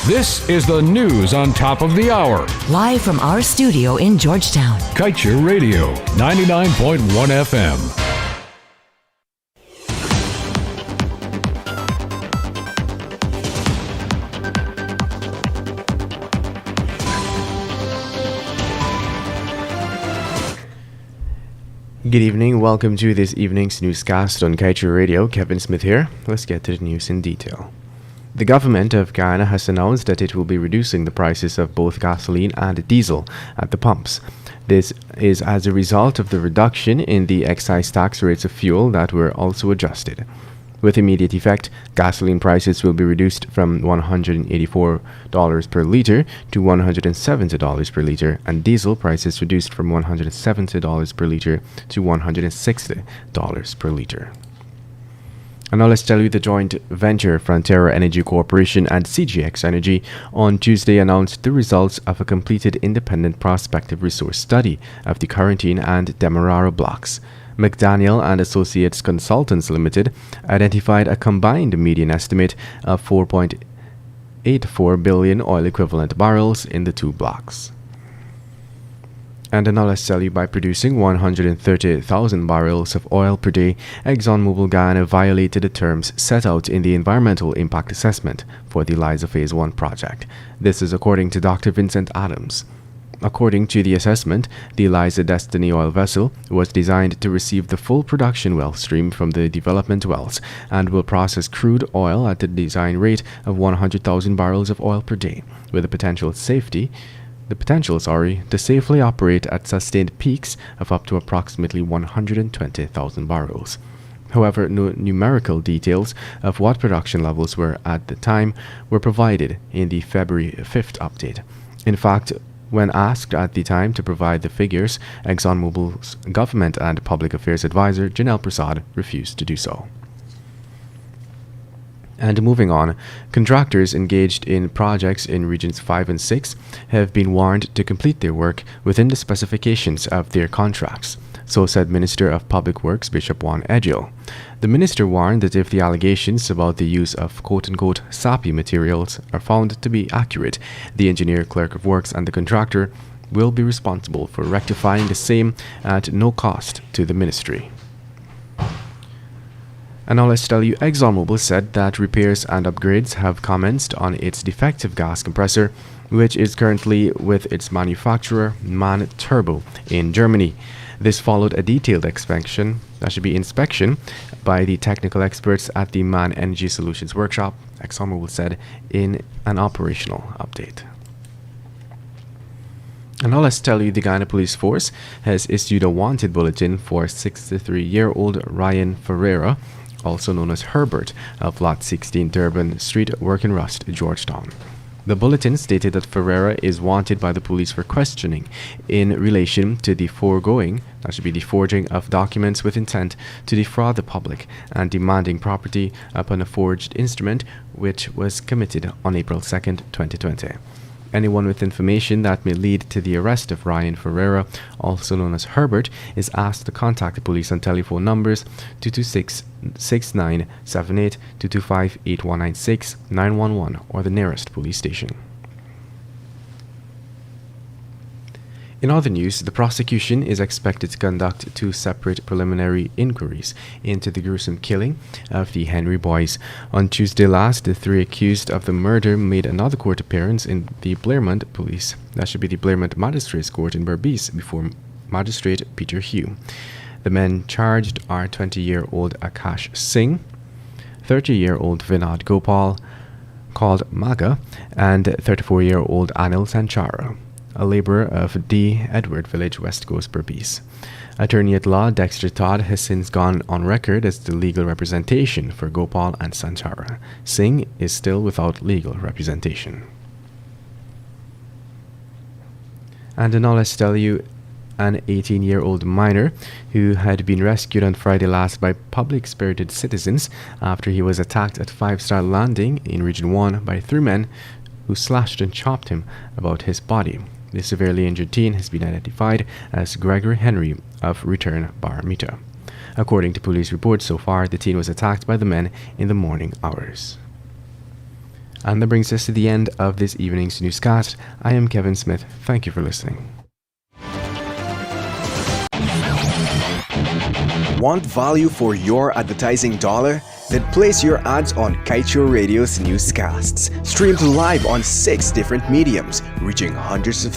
This is the news on top of the hour. Live from our studio in Georgetown. Kaieteur Radio, 99.1 FM. Good evening. Welcome to this evening's newscast on Kaieteur Radio. Kevin Smith here. Let's get to the news in detail. The government of Guyana has announced that it will be reducing the prices of both gasoline and diesel at the pumps. This is as a result of the reduction in the excise tax rates of fuel that were also adjusted. With immediate effect, gasoline prices will be reduced from $184 per liter to $170 per liter, and diesel prices reduced from $170 per liter to $160 per liter. And now let's tell you the joint venture Frontera Energy Corporation and CGX Energy on Tuesday announced the results of a completed independent prospective resource study of the Quarantine and Demerara blocks. McDaniel and Associates Consultants Limited identified a combined median estimate of 4.84 billion oil equivalent barrels in the two blocks. And now let's tell you, by producing 130,000 barrels of oil per day, ExxonMobil Guyana violated the terms set out in the Environmental Impact Assessment for the Liza Phase 1 project. This is according to Dr. Vincent Adams. According to the assessment, the Liza Destiny oil vessel was designed to receive the full production well stream from the development wells and will process crude oil at the design rate of 100,000 barrels of oil per day, with the potential to safely operate at sustained peaks of up to approximately 120,000 barrels. However, no numerical details of what production levels were at the time were provided in the February 5th update. In fact, when asked at the time to provide the figures, ExxonMobil's Government and Public Affairs Advisor Janelle Prasad refused to do so. And moving on, contractors engaged in projects in Regions 5 and 6 have been warned to complete their work within the specifications of their contracts. So said Minister of Public Works Bishop Juan Edgio. The minister warned that if the allegations about the use of quote-unquote sappy materials are found to be accurate, the engineer, clerk of works, and the contractor will be responsible for rectifying the same at no cost to the ministry. And now let's tell you, ExxonMobil said that repairs and upgrades have commenced on its defective gas compressor, which is currently with its manufacturer, MAN Turbo, in Germany. This followed a detailed inspection by the technical experts at the MAN Energy Solutions Workshop, ExxonMobil said in an operational update. And now let's tell you, the Guyana Police Force has issued a wanted bulletin for 63-year-old Ryan Ferreira, also known as Herbert, of Lot 16 Durban Street, Work in Rust, Georgetown. The bulletin stated that Ferreira is wanted by the police for questioning in relation to the forging of documents with intent to defraud the public and demanding property upon a forged instrument, which was committed on April 2nd, 2020. Anyone with information that may lead to the arrest of Ryan Ferreira, also known as Herbert, is asked to contact the police on telephone numbers 226-6978, 225-8196, 911, or the nearest police station. In other news, the prosecution is expected to conduct two separate preliminary inquiries into the gruesome killing of the Henry boys. On Tuesday last, the three accused of the murder made another court appearance in the Blairmont Magistrates Court in Berbice before Magistrate Peter Hugh. The men charged are 20-year-old Akash Singh, 30-year-old Vinod Gopal, called Maga, and 34-year-old Anil Sanchara, a laborer of D. Edward Village, West Coast, Berbice. Attorney at law Dexter Todd has since gone on record as the legal representation for Gopal and Sanchara. Singh is still without legal representation. And now let's tell you, an 18-year-old minor who had been rescued on Friday last by public-spirited citizens after he was attacked at 5-Star Landing in Region 1 by 3 men who slashed and chopped him about his body. The severely injured teen has been identified as Gregory Henry of Return Bar Mita. According to police reports so far, the teen was attacked by the men in the morning hours. And that brings us to the end of this evening's newscast. I am Kevin Smith. Thank you for listening. Want value for your advertising dollar? Then place your ads on Kaieteur Radio's newscasts. Streamed live on 6 different mediums, reaching hundreds of